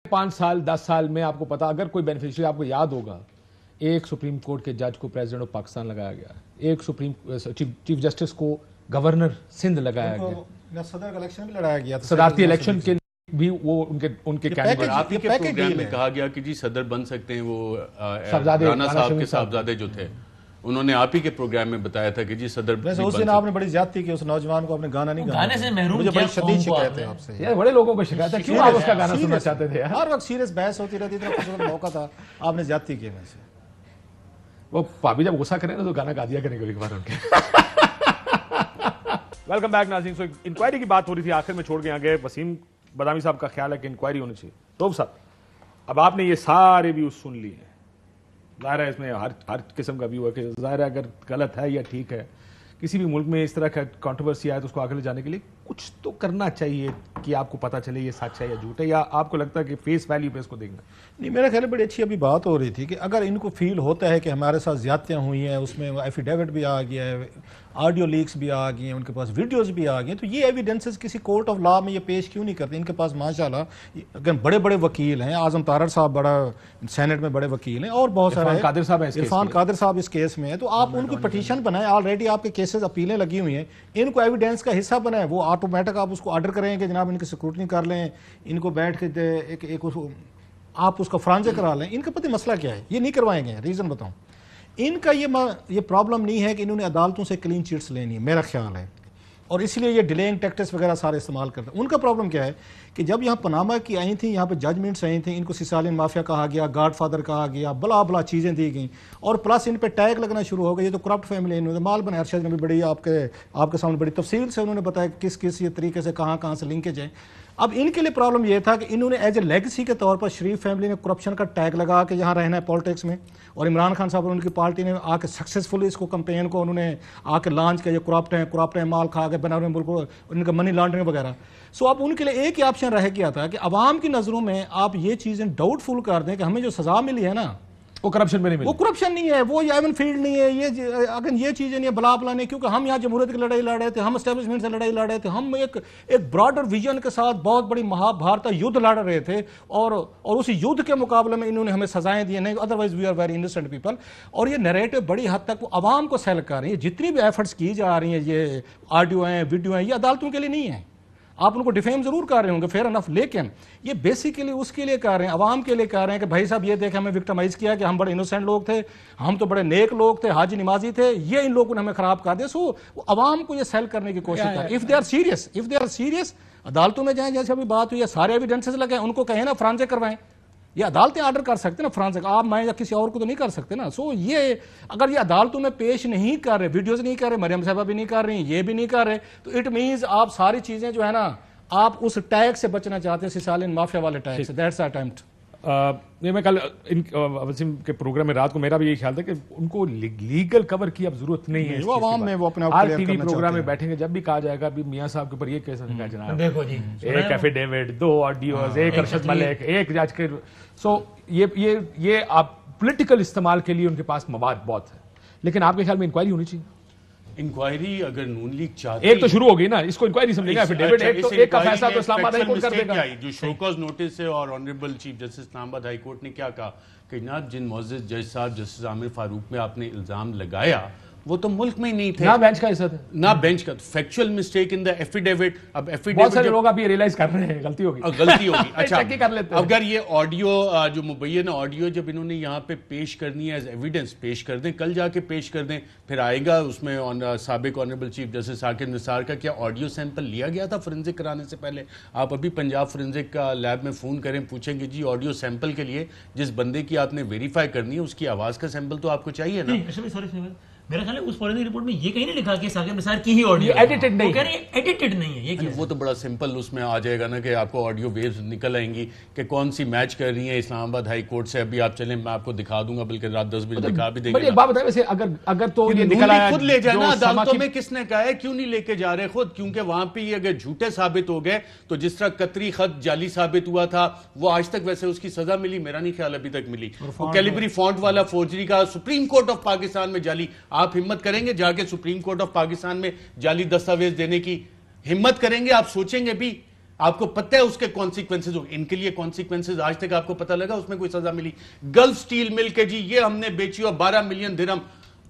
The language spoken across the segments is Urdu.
5 سال 10 سال میں آپ کو پتا, اگر کوئی بینیفیشری آپ کو یاد ہوگا, ایک سپریم کورٹ کے جج کو پریزیڈنٹ آف پاکستان لگایا گیا, ایک چیف جسٹس کو گورنر سندھ لگایا گیا, صدر کا الیکشن بھی لڑایا گیا, صدارتی الیکشن کے بھی وہ ان کے کینڈیڈیٹ. آپ کے پروگرام میں کہا گیا کہ جی صدر بن سکتے ہیں وہ رانا صاحب کے صاحبزادے جو تھے, انہوں نے آپ ہی کے پروگرام میں بتایا تھا کہ جی صدر بھی بن سکتے ہیں. اس دن آپ نے بڑی زیادتی کی اس نوجوان کو, آپ نے گانا نہیں گانا, گانے سے محروم مجھے بڑی شدید شکایت ہے آپ سے. یار بڑے لوگوں کو شکایت ہے, کیوں آپ اس کا گانا سننا چاہتے تھے؟ ہر وقت سیریس بحث ہوتی رہتی تھی, کچھ موقع تھا, آپ نے زیادتی کی میں سے. وہ پابی جب غصہ کریں نا تو گانا گا دیا کریں کبھی کبھار ان کے. ویلکم بیک ناظرین. سو انکوائری کی بات ہو رہی تھی, آخر میں چھوڑ کے آگے وسیم بادامی صاحب کا خیال ہے کہ انکوائری ہونی چاہیے. تو صاحب اب آپ نے یہ سارے ویوز سن لیے ہیں, ظاہر ہے اس میں ہر قسم کا ویو ہے کہ ظاہر ہے اگر غلط ہے یا ٹھیک ہے, کسی بھی ملک میں اس طرح کا کنٹروورسی آئے تو اس کو آگے لے جانے کے لیے کچھ تو کرنا چاہیے کہ آپ کو پتہ چلے یہ سچ ہے یا جھوٹ ہے, یا آپ کو لگتا ہے کہ فیس ویلیو پہ اس کو دیکھنا؟ نہیں, میرا خیال ہے بڑی اچھی ابھی بات ہو رہی تھی کہ اگر ان کو فیل ہوتا ہے کہ ہمارے ساتھ زیادتیاں ہوئی ہیں, اس میں ایفیڈیوٹ بھی آ گیا ہے, آڈیو لیکس بھی آ گئی ہیں, ان کے پاس ویڈیوز بھی آ گئی ہیں, تو یہ ایویڈنسز کسی کورٹ آف لا میں یہ پیش کیوں نہیں کرتے؟ ان کے پاس ماشاءاللہ اگر بڑے بڑے وکیل ہیں, اعظم طارر صاحب بڑا سینٹ میں بڑے وکیل ہیں, اور بہت سارے عرفان قادر صاحب اس کیس میں ہیں, تو آپ ان کی پٹیشن بنائیں. آلریڈی آپ کے کیسز اپیلیں لگی ہوئی ہیں, ان کو ایویڈنس کا حصہ بنائیں. وہ آٹومیٹک آپ اس کو آرڈر کریں کہ جناب ان کی سکروٹنی کر لیں, ان کو بیٹھ کے آپ اس کا فرانزے کرا لیں. ان کا پتہ مسئلہ کیا ہے, یہ نہیں کروائیں گے. ریزن بتاؤں, ان کا یہ پرابلم نہیں ہے کہ انہوں نے عدالتوں سے کلین چٹس لینی ہے, میرا خیال ہے, اور اس لیے یہ ڈیلینگ ٹیکٹس وغیرہ سارے استعمال کرتے ہیں. ان کا پرابلم کیا ہے کہ جب یہاں پاناما کی آئی تھیں, یہاں پہ ججمنٹس آئی تھیں, ان کو سیسالین مافیا کہا گیا, گاڈ فادر کہا گیا, بلا بلا چیزیں دی گئیں, اور پلس ان پہ ٹیگ لگنا شروع ہو گیا. یہ تو کرپٹ فیملی, انہوں نے مال بنایا. ارشد نے بھی بڑی آپ کے سامنے بڑی تفصیل سے انہوں نے بتایا کس کس یہ طریقے سے کہاں سے لنکیج ہے. اب ان کے لیے پرابلم یہ تھا کہ انہوں نے ایز اے لیگسی کے طور پر شریف فیملی نے کرپشن کا ٹیگ لگا کے یہاں رہنا ہے پالیٹکس میں, اور عمران خان صاحب اور ان کی پارٹی نے آ کے سکسیزفلی اس کو کمپین کو انہوں نے آ کے لانچ کیا. یہ کرپٹ ہیں, مال کھا کے بنا ہوئے ملک, ان کا منی لانڈرنگ وغیرہ. سو اب ان کے لیے ایک ہی آپشن رہ گیا تھا کہ عوام کی نظروں میں آپ یہ چیزیں ڈاؤٹ فل کر دیں کہ ہمیں جو سزا ملی ہے نا وہ کرپشن میں نہیں ملی, وہ کرپشن نہیں ہے, وہ ایون فیلڈ نہیں ہے, یہ اگر یہ چیزیں نہیں ہے بلا بلا نہیں, کیونکہ ہم یہاں جمہوریت کی لڑائی لڑ رہے تھے, ہم اسٹیبلشمنٹ سے لڑائی لڑ رہے تھے, ہم ایک براڈر ویژن کے ساتھ بہت بڑی مہابھارتا یدھ لڑ رہے تھے, اور اسی یدھ کے مقابلے میں انہوں نے ہمیں سزائیں دی نہیں, otherwise we are very instant people. اور یہ نیریٹو بڑی حد تک وہ عوام کو سیل کر رہی ہے. جتنی بھی ایفرٹس کی جا رہی ہیں, یہ آڈیو ہیں, ویڈیو ہیں, یہ عدالتوں کے لیے نہیں ہیں. آپ ان کو ڈیفیم ضرور کر رہے ہوں گے, فیئر انف, لیکن یہ بیسیکلی اس کے لیے کر رہے ہیں, عوام کے لیے کر رہے ہیں کہ بھائی صاحب یہ دیکھیں ہمیں وکٹمائز کیا کہ ہم بڑے انوسینٹ لوگ تھے, ہم تو بڑے نیک لوگ تھے, حاجی نمازی تھے, یہ ان لوگوں نے ہمیں خراب کر دیا. سو عوام کو یہ سیل کرنے کی کوشش کر. اف دے آر سیریس عدالتوں میں جائیں, جیسے ابھی بات ہوئی ہے, سارے ایویڈنسز لگے, ان کو کہیں نا فرانزے کروائیں. یہ عدالتیں آرڈر کر سکتے نا فرانزے, آپ میں یا کسی اور کو تو نہیں کر سکتے نا. سو یہ اگر یہ عدالتوں میں پیش نہیں کر رہے, ویڈیوز نہیں کر رہے, مریم صاحبہ بھی نہیں کر رہی, یہ بھی نہیں کر رہے, تو اٹ مینز آپ ساری چیزیں جو ہے نا آپ اس ٹیگ سے بچنا چاہتے ہیں, سیسالین مافیا والے ٹیگ سے. That's attempt. یہ میں کل وسیم کے پروگرام میں رات کو میرا بھی یہی خیال تھا کہ ان کو لیگل کور کی اب ضرورت نہیں ہے. وہ عوام میں وہ اپنے آپ آج ٹی وی پروگرام میں بیٹھیں گے, جب بھی کہا جائے گا ابھی میاں صاحب کے اوپر یہ کیس ہے جناب, دیکھو جی ایک ایفیڈیوٹ, 2 آڈیوز, ایک ارشد ملک, ایک جج کے. سو یہ آپ پولیٹیکل استعمال کے لیے ان کے پاس مواد بہت ہے, لیکن آپ کے خیال میں انکوائری ہونی چاہیے. انکوائری اگر نون لیگ چاہتی, ایک تو شروع ہو گئی نا, اس کو انکوائری سمجھے گا, ایک کا فیصلہ تو اسلام آباد ہائی کورٹ کر دے گا. جو شوکاز نوٹس ہے, اور آنریبل چیف جسٹس اسلام آباد ہائی کورٹ نے کیا کہا کہ جناب جن معزز جج صاحب جسٹس عامر فاروق میں آپ نے الزام لگایا وہ تو ملک میں ہی نہیں تھے, نہ بینچ کا حصہ تھا, نہ بینچ کا. Factual mistake in the affidavit. اب ایفیڈیوٹ بہت سارے لوگ اب یہ ریلائز کر رہے ہیں غلطی ہوگی. اچھا اگر یہ آڈیو جو مبین آڈیو جب انہوں نے یہاں پہ پیش کرنی ہے ایز ایویڈنس, پیش کر دیں, کل جا کے پیش کر دیں, پھر آئے گا اس میں سابق honourable chief justice Saqib Nisar کا کیا آڈیو سیمپل لیا گیا تھا فورینزک کرانے سے پہلے. آپ ابھی پنجاب فورینزک کا لیب میں فون کریں, پوچھیں گے جی آڈیو سیمپل کے لیے جس بندے کی آپ نے ویریفائی کرنی ہے اس کی آواز کا سیمپل تو آپ کو چاہیے نا. میرا خیال ہے اس فورینسک رپورٹ میں یہ کہیں نہیں لکھا کہ ثاقب نثار کی ہی آڈیو ایڈیٹڈ نہیں, وہ کہہ رہے ہیں ایڈیٹڈ نہیں ہے. یہ وہ تو بڑا سمپل اس میں آ جائے گا نا کہ آپ کو آڈیو ویوز نکل آئیں گی کہ کون سی میچ کر رہی ہیں اسلام آباد ہائی کورٹ سے. ابھی آپ چلیں, میں آپ کو دکھا دوں گا, بلکہ رات 10 بجے دکھا بھی دیں گے. ایک بات بتائیں ویسے, اگر تو یہ نکل آیا خود لے جانا عدالتوں میں, کس نے کہا ہے کیوں نہیں لے کے جا رہے خود, کیونکہ وہاں پہ یہ اگر جھوٹے ثابت ہو گئے تو جس طرح قطری خط جعلی ثابت ہوا تھا وہ آج تک ویسے اس کی سزا ملی, میرا نہیں خیال ابھی تک ملی. وہ کیلیبری فونٹ والا فورجری کا سپریم کورٹ آف پاکستان میں جعلی, آپ ہمت کریں گے جا کے سپریم کورٹ آف پاکستان میں جعلی دستاویز دینے کی؟ ہمت کریں گے آپ؟ سوچیں گے بھی آپ کو پتہ ہے اس کے کانسیکوینسز ہو. ان کے لیے کانسیکوینسز آج تک آپ کو پتہ لگا اس میں کوئی سزا ملی؟ گلف سٹیل مل کے جی یہ ہم نے بیچی اور 12 ملین درہم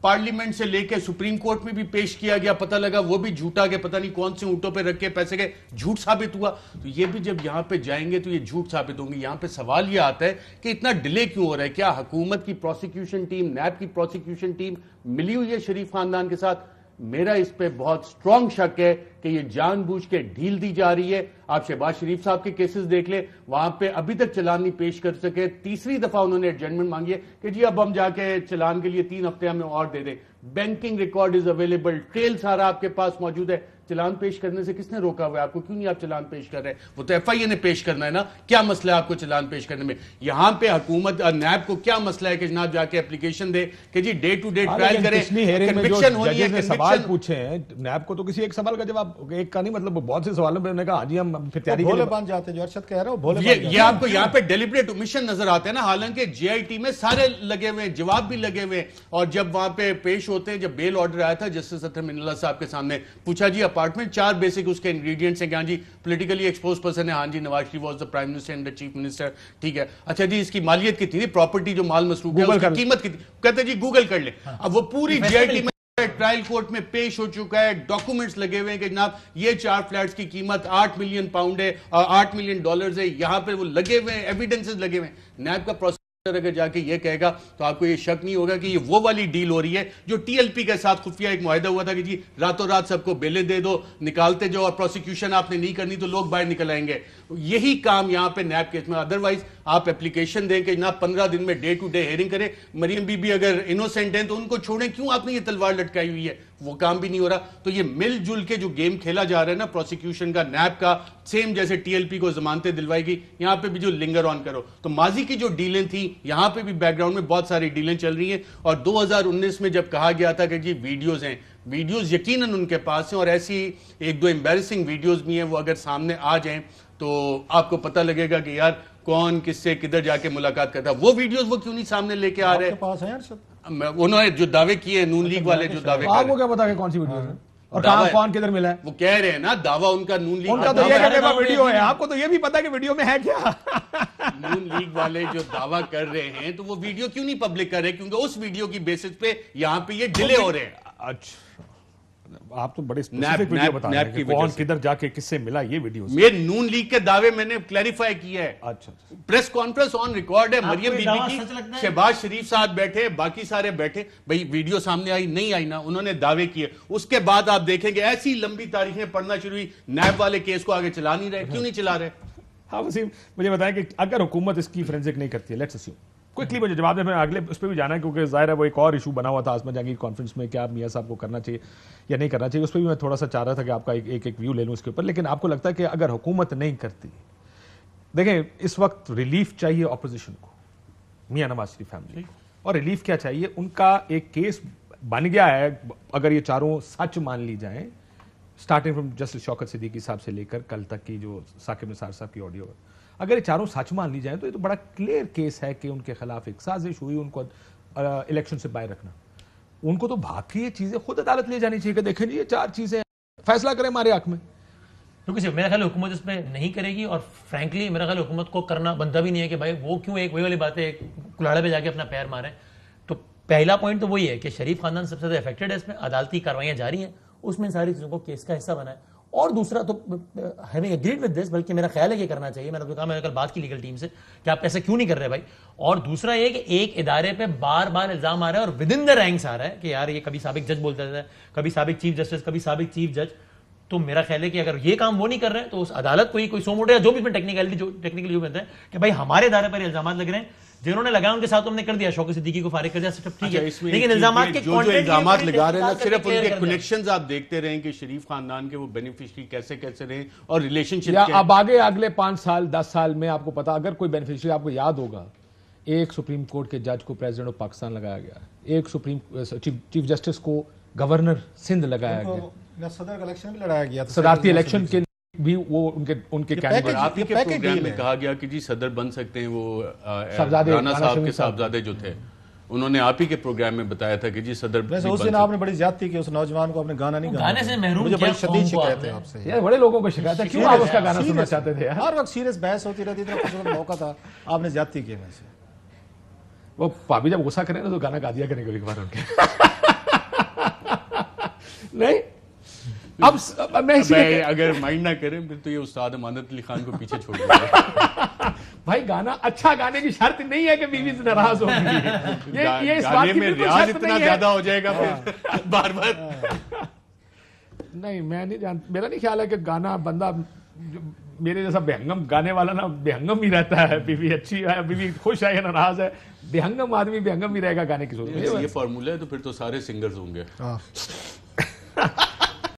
پارلیمنٹ سے لے کے سپریم کورٹ میں بھی پیش کیا گیا, پتہ لگا وہ بھی جھوٹا گیا, پتہ نہیں کون سے اونٹوں پہ رکھ کے پیسے گئے, جھوٹ ثابت ہوا. تو یہ بھی جب یہاں پہ جائیں گے تو یہ جھوٹ ثابت ہوں گے. یہاں پہ سوال یہ آتا ہے کہ اتنا ڈیلے کیوں ہو رہا ہے؟ کیا حکومت کی پروسیکیوشن ٹیم, نیب کی پروسیکیوشن ٹیم ملی ہوئی ہے شریف خاندان کے ساتھ؟ میرا اس پہ بہت سٹرونگ شک ہے کہ یہ جان بوجھ کے ڈھیل دی جا رہی ہے. آپ شہباز شریف صاحب کے کیسز دیکھ لیں, وہاں پہ ابھی تک چلان نہیں پیش کر سکے. تیسری دفعہ انہوں نے ایڈجمنٹ مانگی ہے کہ جی اب ہم جا کے چلان کے لیے 3 ہفتے ہمیں اور دے دیں. Banking record is available, trail سارا آپ کے پاس موجود ہے. چلان پیش کرنے سے کس نے روکا ہوا ہے آپ کو؟ کیوں نہیں آپ چلان پیش کر رہے ہیں؟ وہ تو ایف آئی اے نے پیش کرنا ہے نا. کیا مسئلہ ہے آپ کو چلان پیش کرنے میں؟ یہاں پہ حکومت نیب کو کیا مسئلہ ہے کہ جناب جا کے اپلیکیشن دے کہ جی ڈے ٹو ڈے ٹرائل کریں, کنوکشن ہونی ہے. سوال پوچھے ہیں نیب کو تو کسی ایک سوال کا جواب ایک کا نہیں, مطلب بہت سے سوالوں پہ انہوں نے کہا جی ہم پھر تیاری بھولے بن جاتے جو ارشد کہہ رہا ہو. یہ آپ کو یہاں پہ ڈیلیبریٹ اومیشن نظر آتے ہیں نا, حالانکہ جے آئی ٹی میں سارے لگے ہوئے ہیں, جواب بھی لگے ہوئے ہیں. اور جب وہاں پہ پیش ہوتے ہیں, جب بیل آرڈر آیا تھا جسٹس اطہر من اللہ صاحب کے سامنے, پوچھا جی اپارٹمنٹ 4 بیسک اس کے انگریڈینٹس ہیں, کہ ہاں جی پولیٹیکلی ایکسپوز پرسن ہے, ہاں جی Nawaz Sharif was the prime minister and the chief minister, ٹھیک ہے. اچھا جی اس کی مالیت کتنی تھی, پراپرٹی جو مال مسروق ہے اس کی قیمت کتنی, کہتے جی گوگل کر لیں. اب وہ پوری جے آئی ٹی میں ٹرائل کورٹ میں پیش ہو چکا ہے, ڈاکومنٹس لگے ہوئے ہیں کہ جناب یہ 4 فلیٹس کی قیمت 8 ملین پاؤنڈ ہے, 8 ملین ڈالرز ہے. یہاں پہ وہ لگے ہوئے ہیں, ایویڈنسز لگے ہوئے ہیں. نیب کا پروسیسر اگر جا کے یہ کہے گا تو آپ کو یہ شک نہیں ہوگا کہ یہ وہ والی ڈیل ہو رہی ہے جو ٹی ایل پی کے ساتھ خفیہ ایک معاہدہ ہوا تھا کہ جی راتوں رات سب کو بیلیں دے دو, نکالتے جو, اور پروسیکیوشن آپ نے نہیں کرنی تو لوگ باہر نکل آئیں گے. یہی کام یہاں پہ نیب کیس میں. ادروائز آپ اپلیکیشن دیں کہ جناب 15 دن میں ڈے ٹو ڈے ہیئرنگ کریں. مریم بی بی اگر انوسینٹ ہیں تو ان کو چھوڑیں, کیوں آپ نے یہ تلوار لٹکائی ہوئی ہے؟ وہ کام بھی نہیں ہو رہا. تو یہ مل جل کے جو گیم کھیلا جا رہا ہے نا پروسیکیوشن کا, نیب کا, سیم جیسے ٹی ایل پی کو ضمانتیں دلوائی گئی, یہاں پہ بھی جو لنگر آن کرو. تو ماضی کی جو ڈیلیں تھیں یہاں پہ بھی بیک گراؤنڈ میں بہت ساری ڈیلیں چل رہی ہیں. اور 2019 میں جب کہا گیا تھا کہ جی ویڈیوز ہیں, ویڈیوز یقیناً ان کے پاس ہیں, اور ایسی 1-2 ایمبیرسنگ ویڈیوز بھی ہیں, وہ اگر سامنے آ جائیں تو آپ کو پتہ لگے گا کہ یار کون کس سے کدھر جا کے ملاقات کرتا. وہ ویڈیوز وہ کیوں نہیں سامنے لے کے آ رہے ہیں؟ انہوں نے جو دعوے کیے ہیں نون لیگ والے, جو دعوے آپ کو کیا پتا کہ کون سی ویڈیوز ہیں اور کہاں کون کدھر ملا ہے؟ وہ کہہ رہے ہیں نا دعویٰ ان کا نون لیگ, ان کا تو یہ کہنے کا ویڈیو ہے, آپ کو تو یہ بھی پتا کہ ویڈیو میں ہے کیا. نون لیگ والے جو دعویٰ کر رہے ہیں تو وہ ویڈیو کیوں نہیں پبلک کر رہے؟ کیونکہ اس ویڈیو کی بیسس پہ یہاں پہ یہ ڈیلے ہو رہے ہیں. اچھا آپ تو بڑے اسپیسیفک ویڈیو بتا رہے ہیں کہ کون کدھر جا کے کس سے ملا, یہ ویڈیو یہ نون لیگ کے دعوے میں نے کلیریفائی کیا ہے. اچھا پریس کانفرنس آن ریکارڈ ہے, مریم بی بی کی, شہباز شریف صاحب بیٹھے, باقی سارے بیٹھے. بھئی ویڈیو سامنے آئی نہیں آئی نا, انہوں نے دعوے کیے. اس کے بعد آپ دیکھیں گے ایسی لمبی تاریخیں پڑھنا شروع ہوئی, نیب والے کیس کو آگے چلا نہیں رہے. کیوں نہیں چلا رہے؟ ہاں وسیم مجھے بتائیں کہ اگر حکومت اس کی فورینسک نہیں کرتی ہے, لیٹس اسیوم کوئکلی مجھے جواب دیں, میں اگلے اس پہ بھی جانا ہے کیونکہ ظاہر ہے وہ ایک اور ایشو بنا ہوا تھا عاصمہ جہانگیر کانفرنس میں, کیا میاں صاحب کو کرنا چاہیے یا نہیں کرنا چاہیے, اس پہ بھی میں تھوڑا سا چاہ رہا تھا کہ آپ کا ایک ویو لے لوں اس کے اوپر. لیکن آپ کو لگتا ہے کہ اگر حکومت نہیں کرتی, دیکھیں اس وقت ریلیف چاہیے اپوزیشن کو, میاں نواز شریف فیملی, اور ریلیف کیا چاہیے, ان کا ایک کیس بن گیا ہے. اگر یہ چاروں سچ مان لی جائیں, اسٹارٹنگ فرام جسٹس شوکت صدیقی صاحب سے لے کر کل تک کی جو ثاقب نثار صاحب کی آڈیو, اگر یہ چاروں سچ مان لی جائیں تو یہ تو بڑا کلیئر کیس ہے کہ ان کے خلاف ایک سازش ہوئی ان کو الیکشن سے باہر رکھنا. ان کو تو باقی یہ چیزیں خود عدالت لے جانی چاہیے کہ دیکھیں جی یہ 4 چیزیں فیصلہ کریں ہمارے حق میں. کیونکہ میرا خیال حکومت اس پہ نہیں کرے گی, اور فرینکلی میرا خیال حکومت کو کرنا بنتا بھی نہیں ہے کہ بھائی وہ کیوں ایک وہی والی بات ہے کلاڑے پہ جا کے اپنا پیر مارے. تو پہلا پوائنٹ تو وہی ہے کہ شریف خاندان سب سے زیادہ افیکٹڈ ہے اس میں, عدالتی کاروائیاں جاری ہیں, اس میں ساری چیزوں کو کیس کا حصہ بنا ہے. اور دوسرا تو ہیونگ ایگریڈ ود دس, بلکہ میرا خیال ہے کہ کرنا چاہیے, میں نے تو کہا, میں نے کل بات کی لیگل ٹیم سے کہ آپ ایسا کیوں نہیں کر رہے بھائی. اور دوسرا یہ کہ ایک ادارے پہ بار بار الزام آ رہا ہے اور ود ان دا رینکس آ رہا ہے کہ یار یہ کبھی سابق جج بولتا رہتا ہے, کبھی سابق چیف جسٹس, کبھی سابق چیف جج. تو میرا خیال ہے کہ اگر یہ کام وہ نہیں کر رہے تو اس عدالت کو ہی کوئی سو موٹے یا جو بھی ٹیکنیکلی جو بنتا ہے کہ بھائی ہمارے ادارے پر الزامات لگ رہے ہیں, جنہوں نے لگا ان کے ساتھ ہم نے کر دیا, شوکت صدیقی کو فارغ کر دیا, سب ٹھیک ہے, لیکن الزامات کے جو الزامات لگا رہے ہیں صرف ان کے کنیکشنز آپ دیکھتے رہیں کہ شریف خاندان کے وہ بینیفیشری کیسے کیسے رہیں اور ریلیشن شپ. یا اب آگے اگلے 5 سال 10 سال میں آپ کو پتا, اگر کوئی بینیفیشری, آپ کو یاد ہوگا ایک سپریم کورٹ کے جج کو پریزیڈنٹ آف پاکستان لگایا گیا, ایک چیف جسٹس کو گورنر سندھ لگایا گیا, صدر کا الیکشن بھی لڑایا گیا, صدارتی الیکشن کے بھی وہ ان کے کینڈیڈیٹ. آپ ہی کے پروگرام میں کہا گیا کہ جی صدر بن سکتے ہیں وہ رانا صاحب کے صاحبزادے جو تھے, انہوں نے آپ ہی کے پروگرام میں بتایا تھا کہ جی صدر ویسے اس دن آپ نے بڑی زیادتی کی اس نوجوان کو اپنے گانا نہیں گانے سے محروم مجھے بڑی کیا شدید قوم کو شکایت ہے آپ آپ سے یہ بڑے لوگوں کو شکایت ہے کیوں آپ اس کا گانا سننا چاہتے تھے ہر وقت سیریس بحث ہوتی رہتی تھی، خوبصورت موقع تھا، آپ نے زیادتی کی میں سے. وہ پابی جب غصہ کریں نا تو گانا گا دیا کریں کبھی کبھار ان کے نہیں اب میں اگر مائنڈ نہ کریں پھر تو یہ استاد امانت علی خان کو پیچھے چھوڑ دیا. بھائی گانا اچھا گانے کی شرط نہیں ہے کہ بیوی سے ناراض ہوگی، یہ اس بات گانے کی میں بالکل ریاض شرط اتنا نہیں ہے. زیادہ ہو جائے گا پھر بار بار. نہیں میں نہیں جانتا، میرا نہیں خیال ہے کہ گانا بندہ میرے جیسا بہنگم گانے والا نا بہنگم ہی رہتا ہے، بیوی اچھی ہے، بیوی خوش ہے یا ناراض ہے، بہنگم آدمی بہنگم ہی رہے گا گانے کی صورت میں. یہ فارمولا ہے تو پھر تو سارے سنگرز ہوں گے.